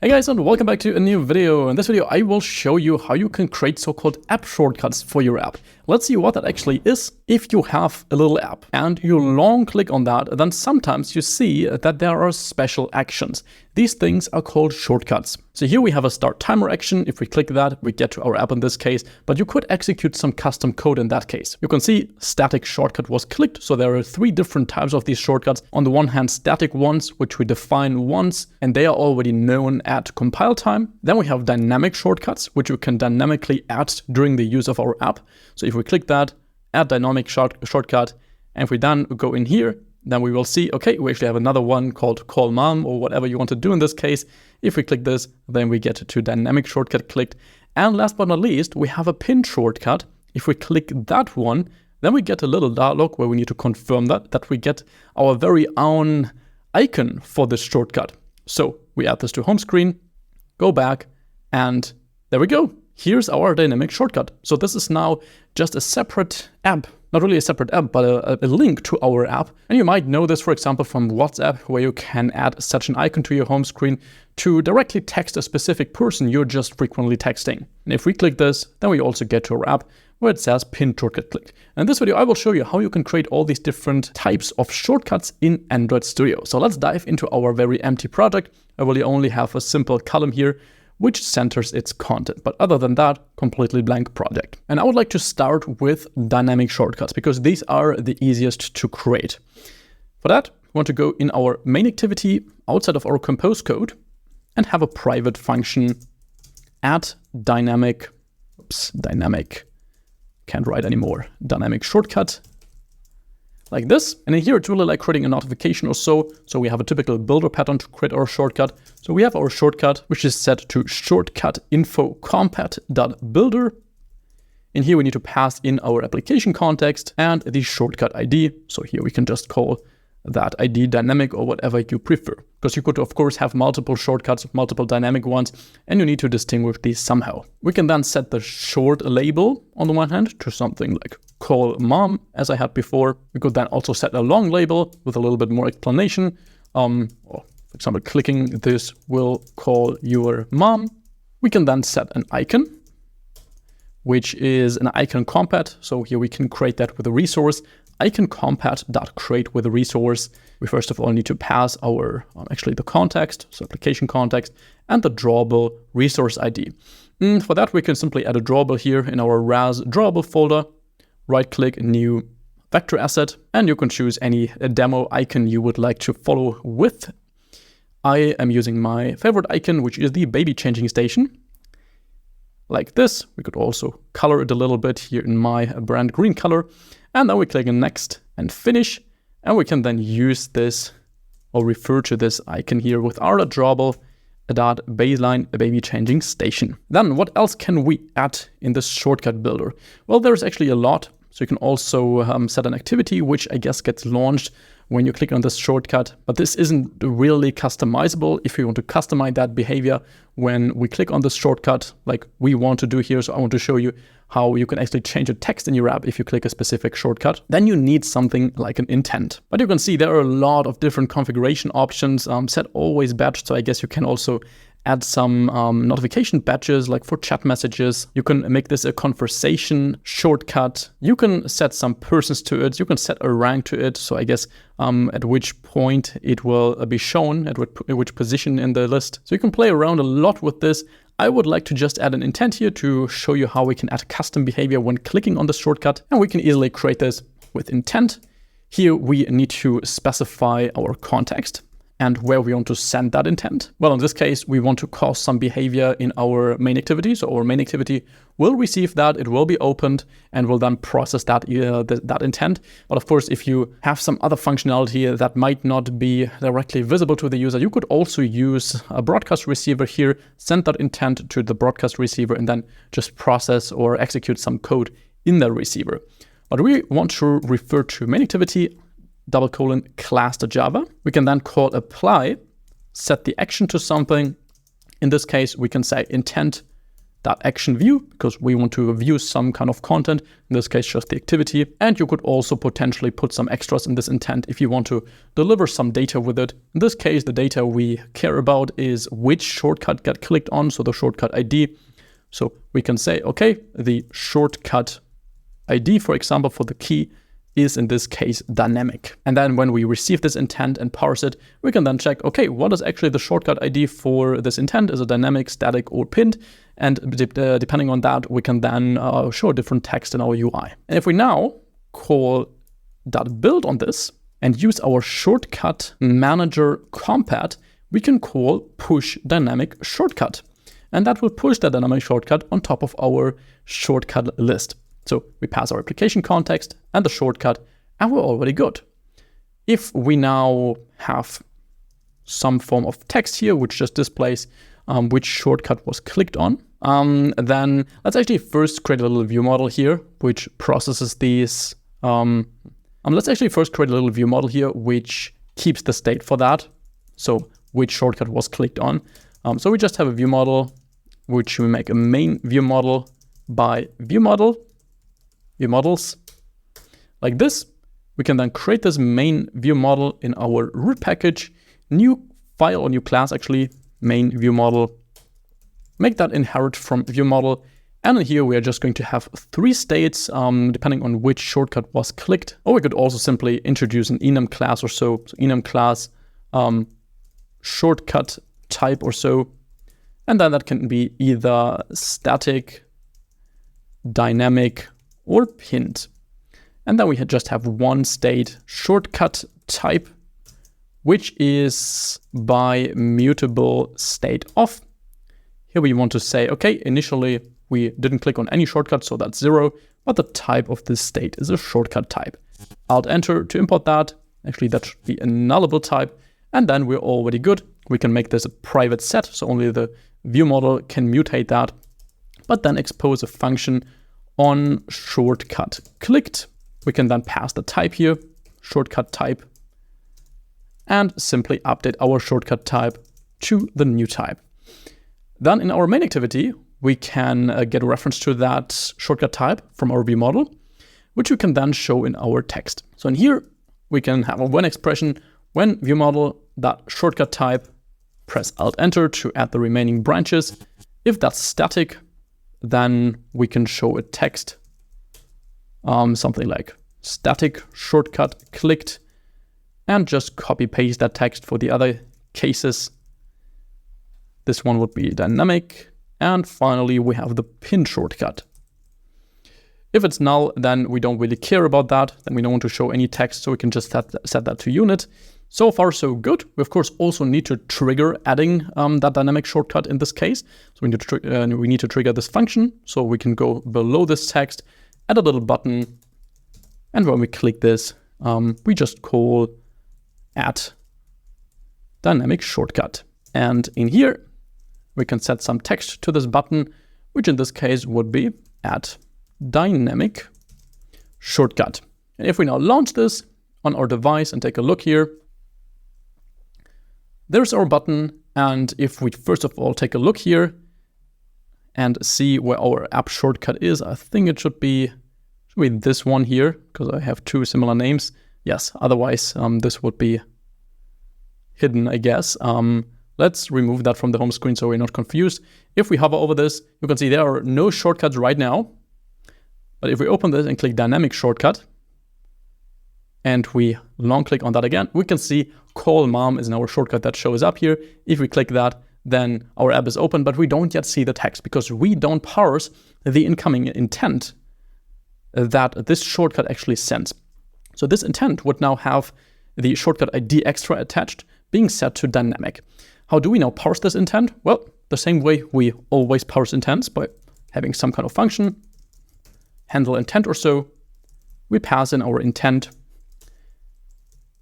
Hey guys, and welcome back to a new video. In this video, I will show you how you can create so-called app shortcuts for your app. Let's see what that actually is. If you have a little app and you long click on that, then sometimes you see that there are special actions. These things are called shortcuts. So here we have a start timer action. If we click that, we get to our app in this case, but you could execute some custom code in that case. You can see static shortcut was clicked. So there are three different types of these shortcuts. On the one hand, static ones, which we define once, and they are already known at compile time. Then we have dynamic shortcuts, which you can dynamically add during the use of our app. So if we click that, add dynamic shortcut, and if we then go in here, then we will see, okay, we actually have another one called call mom or whatever you want to do in this case. If we click this, then we get to dynamic shortcut clicked. And last but not least, we have a pin shortcut. If we click that one, then we get a little dialog where we need to confirm that we get our very own icon for this shortcut. So we add this to home screen, go back, and there we go. Here's our dynamic shortcut. So this is now just a separate app, not really a separate app, but a link to our app. And you might know this, for example, from WhatsApp, where you can add such an icon to your home screen to directly text a specific person you're just frequently texting. And if we click this, then we also get to our app where it says pin shortcut click. And in this video, I will show you how you can create all these different types of shortcuts in Android Studio. So let's dive into our very empty project. I will only have a simple column here which centers its content. But other than that, completely blank project. And I would like to start with dynamic shortcuts because these are the easiest to create. For that, we want to go in our main activity outside of our compose code and have a private function add dynamic, can't write anymore, dynamic shortcut. Like this. And in here, it's really like creating a notification or so. So we have a typical builder pattern to create our shortcut. So we have our shortcut, which is set to shortcut info compat.builder. In here, we need to pass in our application context and the shortcut ID. So here we can just call that ID dynamic or whatever you prefer. Because you could, of course, have multiple shortcuts, multiple dynamic ones, and you need to distinguish these somehow. We can then set the short label on the one hand to something like call mom, as I had before. We could then also set a long label with a little bit more explanation. Or for example, clicking this will call your mom. We can then set an icon, which is an icon compat. So here we can create that with a resource. Icon compat.create with a resource. We first of all need to pass our, actually the context, so application context, and the drawable resource ID. For that, we can simply add a drawable here in our RAS drawable folder, right-click new vector asset, and you can choose any demo icon you would like to follow with. I am using my favorite icon, which is the baby changing station. Like this. We could also color it a little bit here in my brand green color. And then we click on next and finish. And we can then use this or refer to this icon here with our drawable baseline baby changing station. Then what else can we add in this shortcut builder? Well, there's actually a lot. So you can also set an activity, which I guess gets launched when you click on this shortcut, but this isn't really customizable. If you want to customize that behavior when we click on this shortcut, like we want to do here, so I want to show you how you can actually change a text in your app if you click a specific shortcut, then you need something like an intent. But you can see there are a lot of different configuration options, set always batch, so I guess you can also add some notification badges like for chat messages. You can make this a conversation shortcut. You can set some persons to it. You can set a rank to it. So I guess at which point it will be shown, at which position in the list. So you can play around a lot with this. I would like to just add an intent here to show you how we can add custom behavior when clicking on the shortcut. And we can easily create this with intent. Here we need to specify our context and where we want to send that intent. Well, in this case, we want to cause some behavior in our main activity. So our main activity will receive that, it will be opened, and will then process that intent. But of course, if you have some other functionality that might not be directly visible to the user, you could also use a broadcast receiver here, send that intent to the broadcast receiver, and then just process or execute some code in the receiver. But we want to refer to main activity class.java. We can then call apply, set the action to something. In this case, we can say intent action view, because we want to view some kind of content, in this case just the activity. And you could also potentially put some extras in this intent if you want to deliver some data with it. In this case, the data we care about is which shortcut got clicked on, so the shortcut ID. So we can say, okay, the shortcut ID, for example, for the key is in this case dynamic. And then when we receive this intent and parse it, we can then check, okay, what is actually the shortcut ID for this intent? Is it dynamic, static, or pinned? And depending on that, we can then show different text in our UI. And if we now call .build on this and use our shortcut manager compat, we can call push dynamic shortcut. And that will push the dynamic shortcut on top of our shortcut list. So we pass our application context and the shortcut, and we're already good. If we now have some form of text here, which just displays which shortcut was clicked on, then let's actually first create a little view model here, which processes these. Let's actually first create a little view model here, which keeps the state for that. So which shortcut was clicked on. So we just have a view model, which we make a main view model by view models. Like this, we can then create this main view model in our root package, new file or new class actually, main view model, make that inherit from view model. And in here, we are just going to have 3 states, depending on which shortcut was clicked. Or we could also simply introduce an enum class or so. So enum class, shortcut type or so. And then that can be either static, dynamic, or pinned. And then we just have one state shortcut type, which is by mutable state of. Here we want to say, okay, initially we didn't click on any shortcut, so that's 0, but the type of this state is a shortcut type. Alt enter to import that. Actually, that should be a nullable type. And then we're already good. We can make this a private set, so only the view model can mutate that, but then expose a function on shortcut clicked. We can then pass the type here, shortcut type, and simply update our shortcut type to the new type. Then in our main activity, we can get a reference to that shortcut type from our view model, which we can then show in our text. So in here, we can have a when expression, when view model that shortcut type, press Alt Enter to add the remaining branches. If that's static, then we can show a text, something like static shortcut clicked, and just copy paste that text for the other cases. This one would be dynamic. And finally, we have the pin shortcut. If it's null, then we don't really care about that. Then we don't want to show any text, so we can just set that to unit. So far, so good. We, of course, also need to trigger adding that dynamic shortcut in this case. So we need to trigger this function. So we can go below this text, add a little button. And when we click this, we just call add dynamic shortcut. And in here, we can set some text to this button, which in this case would be add dynamic shortcut. And if we now launch this on our device and take a look here, there's our button. And if we first of all take a look here and see where our app shortcut is, I think it should be this one here, because I have 2 similar names. Yes, otherwise this would be hidden, I guess. Let's remove that from the home screen so we're not confused. If we hover over this, you can see there are no shortcuts right now. But if we open this and click dynamic shortcut, and we long click on that again, we can see call mom is now our shortcut that shows up here. If we click that, then our app is open, but we don't yet see the text because we don't parse the incoming intent that this shortcut actually sends. So this intent would now have the shortcut ID extra attached being set to dynamic. How do we now parse this intent? Well, the same way we always parse intents, by having some kind of function, handle intent or so. We pass in our intent.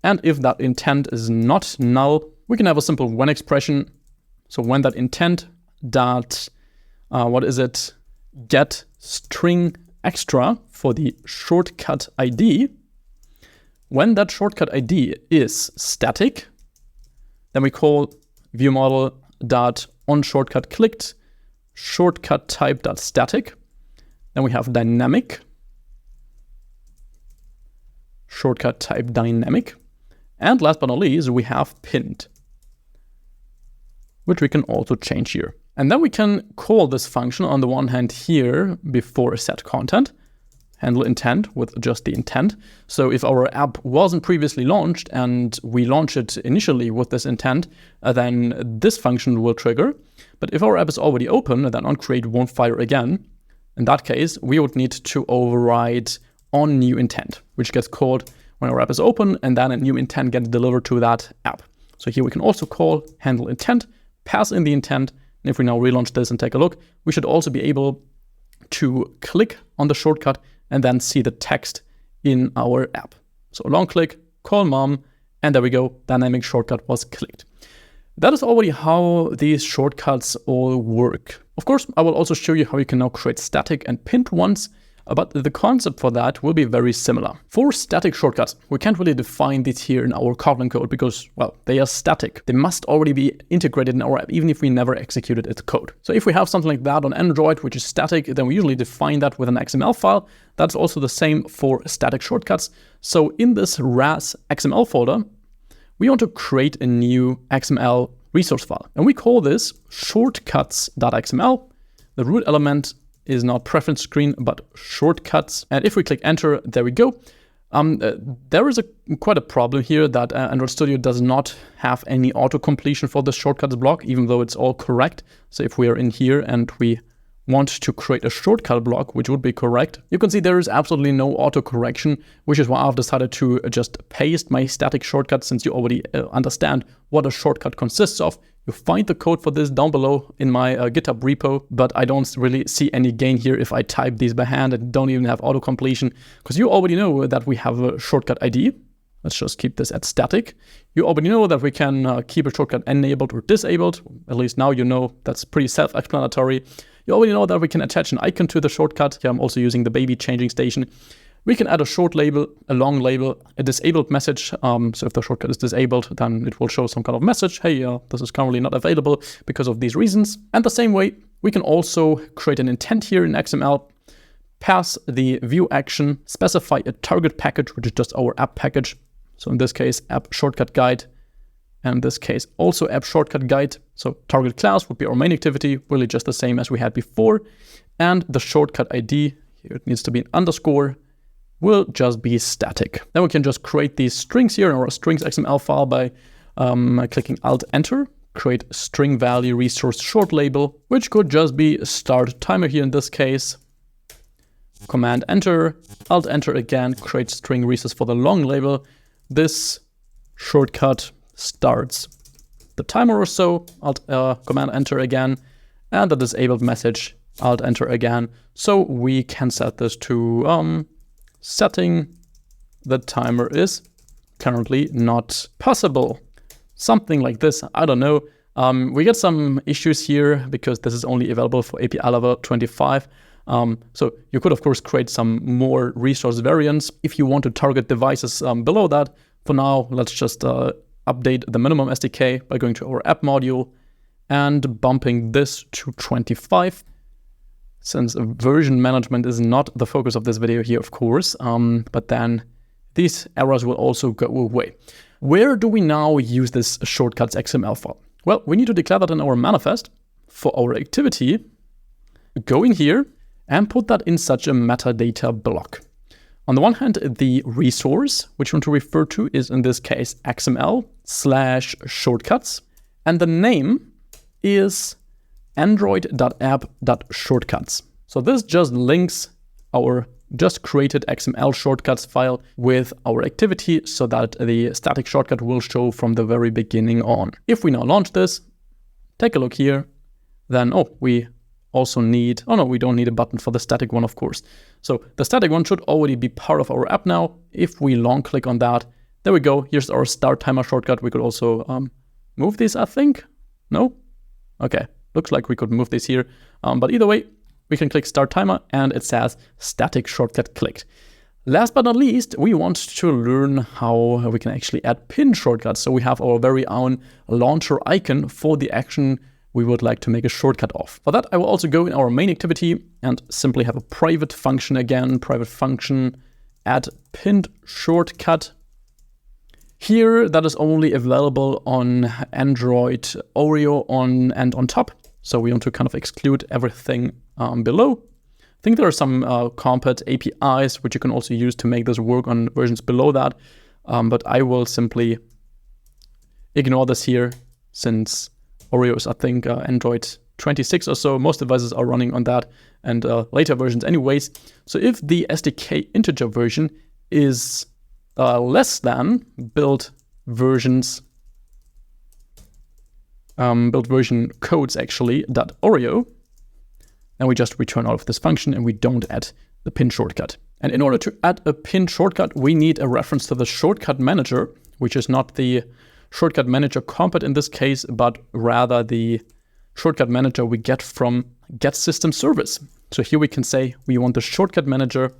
And if that intent is not null, we can have a simple when expression. So when that intent dot, get string extra for the shortcut ID. When that shortcut ID is static, then we call view model dot on shortcut clicked shortcut type.static. Then we have dynamic, shortcut type dynamic. And last but not least, we have pinned, which we can also change here. And then we can call this function on the one hand here before set content, handle intent with just the intent. So if our app wasn't previously launched and we launch it initially with this intent, then this function will trigger. But if our app is already open, then onCreate won't fire again. In that case, we would need to override onNewIntent, which gets called when our app is open, and then a new intent gets delivered to that app. So here we can also call handle intent, pass in the intent. And if we now relaunch this and take a look, we should also be able to click on the shortcut and then see the text in our app. So long click, call mom, and there we go, dynamic shortcut was clicked. That is already how these shortcuts all work. Of course, I will also show you how you can now create static and pinned ones, but the concept for that will be very similar. For static shortcuts, we can't really define these here in our Kotlin code because, well, they are static. They must already be integrated in our app, even if we never executed its code. So if we have something like that on Android, which is static, then we usually define that with an XML file. That's also the same for static shortcuts. So in this RAS XML folder, we want to create a new XML resource file. And we call this shortcuts.xml. The root element is not preference screen, but shortcuts. And if we click enter, there we go. There is quite a problem here that Android Studio does not have any auto completion for the shortcuts block, even though it's all correct. So if we are in here and we want to create a shortcut block, which would be correct, you can see there is absolutely no auto correction, which is why I've decided to just paste my static shortcut, since you already understand what a shortcut consists of. You find the code for this down below in my GitHub repo, but I don't really see any gain here if I type these by hand and don't even have auto completion, because you already know that we have a shortcut ID. Let's just keep this at static. You already know that we can keep a shortcut enabled or disabled. At least now you know. That's pretty self-explanatory. You already know that we can attach an icon to the shortcut. Here I'm also using the baby changing station. We can add a short label, a long label, a disabled message. So if the shortcut is disabled, then it will show some kind of message. Hey, this is currently not available because of these reasons. And the same way, we can also create an intent here in XML, pass the view action, specify a target package, which is just our app package. So in this case, app shortcut guide. And in this case, also app shortcut guide. So target class would be our main activity, really just the same as we had before. And the shortcut ID, here it needs to be an underscore, will just be static. Then we can just create these strings here in our strings XML file by clicking Alt-Enter, create string value resource short label, which could just be start timer here in this case. Command-Enter, Alt-Enter again, create string resource for the long label. This shortcut starts the timer or so, Command-Enter again, and the disabled message, Alt-Enter again. So we can set this to setting the timer is currently not possible. Something like this, I don't know. We get some issues here because this is only available for API level 25. So you could, of course, create some more resource variants if you want to target devices below that. For now, let's just update the minimum SDK by going to our app module and bumping this to 25. Since version management is not the focus of this video here, of course, but then these errors will also go away. Where do we now use this shortcuts XML file? Well, we need to declare that in our manifest for our activity. Go in here and put that in such a metadata block. On the one hand, the resource, which we want to refer to is in this case XML/shortcuts, and the name is android.app.shortcuts. So this just links our just created XML shortcuts file with our activity so that the static shortcut will show from the very beginning on. If we now launch this, take a look here, then, we also need, we don't need a button for the static one, of course. So the static one should already be part of our app now. If we long click on that, there we go. Here's our start timer shortcut. We could also move this, I think. No? Okay. Looks like we could move this here. But either way, we can click start timer and it says static shortcut clicked. Last but not least, we want to learn how we can actually add pin shortcuts. So we have our very own launcher icon for the action we would like to make a shortcut of. For that, I will also go in our main activity and simply have a private function again, private function add pinned shortcut. Here, that is only available on Android Oreo and on top. So we want to kind of exclude everything below. I think there are some Compat APIs which you can also use to make this work on versions below that. But I will simply ignore this here since Oreo is, I think, Android 26 or so. Most devices are running on that and later versions anyways. So if the SDK integer version is less than build version codes actually .oreo, then we just return out of this function and we don't add the pin shortcut. And in order to add a pin shortcut, we need a reference to the shortcut manager, which is not the shortcut manager Compat in this case, but rather the shortcut manager we get from get system service. So here we can say we want the shortcut manager,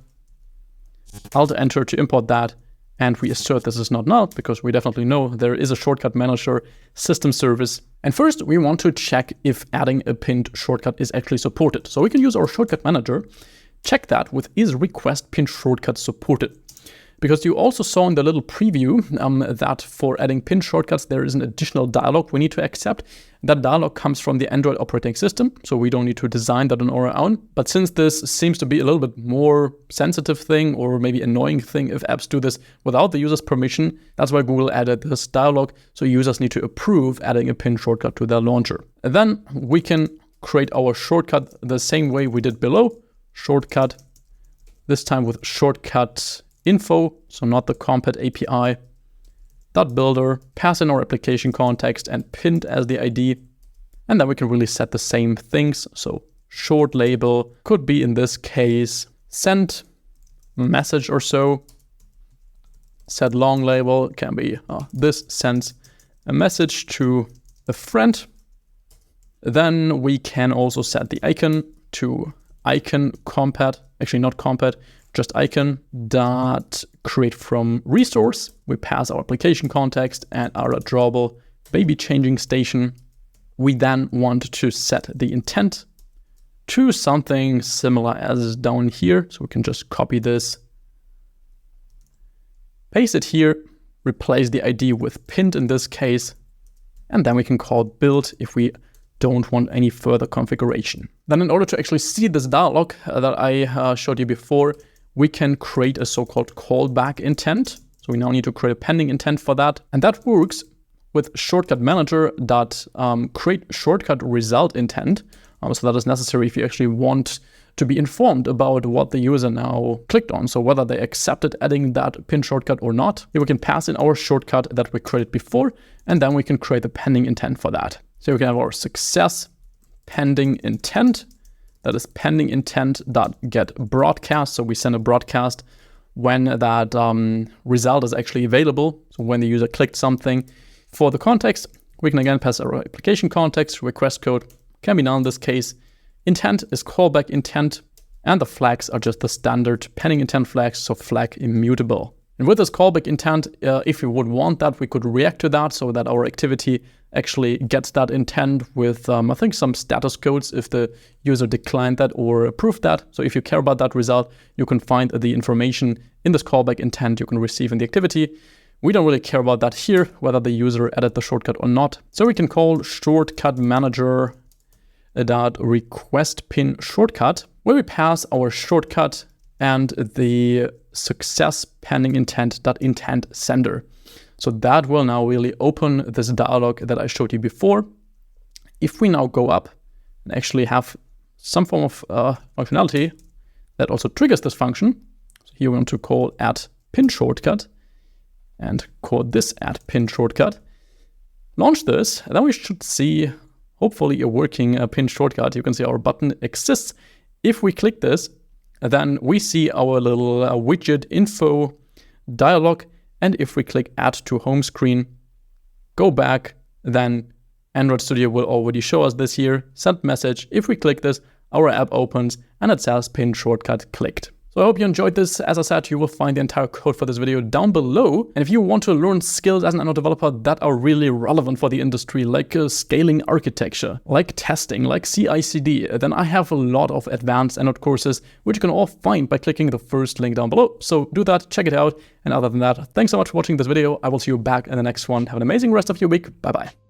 alt enter to import that, and we assert this is not null because we definitely know there is a shortcut manager system service. And first we want to check if adding a pinned shortcut is actually supported. So we can use our shortcut manager, check that with is request pinned shortcut supported. Because you also saw in the little preview that for adding pin shortcuts, there is an additional dialog we need to accept. That dialog comes from the Android operating system, so we don't need to design that on our own. But since this seems to be a little bit more sensitive thing or maybe annoying thing if apps do this without the user's permission, that's why Google added this dialog. So users need to approve adding a pin shortcut to their launcher. And then we can create our shortcut the same way we did below. Shortcut, this time with shortcut info, so not the Compat API, .builder, pass in our application context and pinned as the ID. And then we can really set the same things. So short label could be in this case, send message or so. Set long label can be this sends a message to a friend. Then we can also set the icon to icon Compat, actually not Compat, just icon dot create from resource. We pass our application context and our drawable baby changing station. We then want to set the intent to something similar as down here. So we can just copy this, paste it here, replace the ID with pinned in this case, and then we can call build if we don't want any further configuration. Then in order to actually see this dialog that I showed you before, we can create a so-called callback intent. So we now need to create a pending intent for that. And that works with shortcut manager dot create shortcut result intent. So that is necessary if you actually want to be informed about what the user now clicked on. So whether they accepted adding that pin shortcut or not. Here we can pass in our shortcut that we created before, and then we can create a pending intent for that. So we can have our success pending intent. That is pending intent dot get broadcast. So we send a broadcast when that result is actually available. So when the user clicked something. For the context, we can again pass our application context. Request code can be null in this case. Intent is callback intent, and the flags are just the standard pending intent flags, so flag immutable. And with this callback intent, if we would want that, we could react to that so that our activity actually gets that intent with, I think, some status codes if the user declined that or approved that. So if you care about that result, you can find the information in this callback intent you can receive in the activity. We don't really care about that here, whether the user added the shortcut or not. So we can call shortcut manager dot request pin shortcut, where we pass our shortcut and the success pending intent dot intent sender. So that will now really open this dialog that I showed you before. If we now go up and actually have some form of functionality that also triggers this function, so here we want to call add pin shortcut and call this add pin shortcut, launch this, and then we should see hopefully a working pin shortcut. You can see our button exists. If we click this, then we see our little widget info dialog. And if we click add to home screen, go back, then Android Studio will already show us this here, send message. If we click this, our app opens and it says pin shortcut clicked. So I hope you enjoyed this. As I said, you will find the entire code for this video down below. And if you want to learn skills as an Android developer that are really relevant for the industry, like scaling architecture, like testing, like CI/CD, then I have a lot of advanced Android courses, which you can all find by clicking the first link down below. So do that, check it out. And other than that, thanks so much for watching this video. I will see you back in the next one. Have an amazing rest of your week. Bye-bye.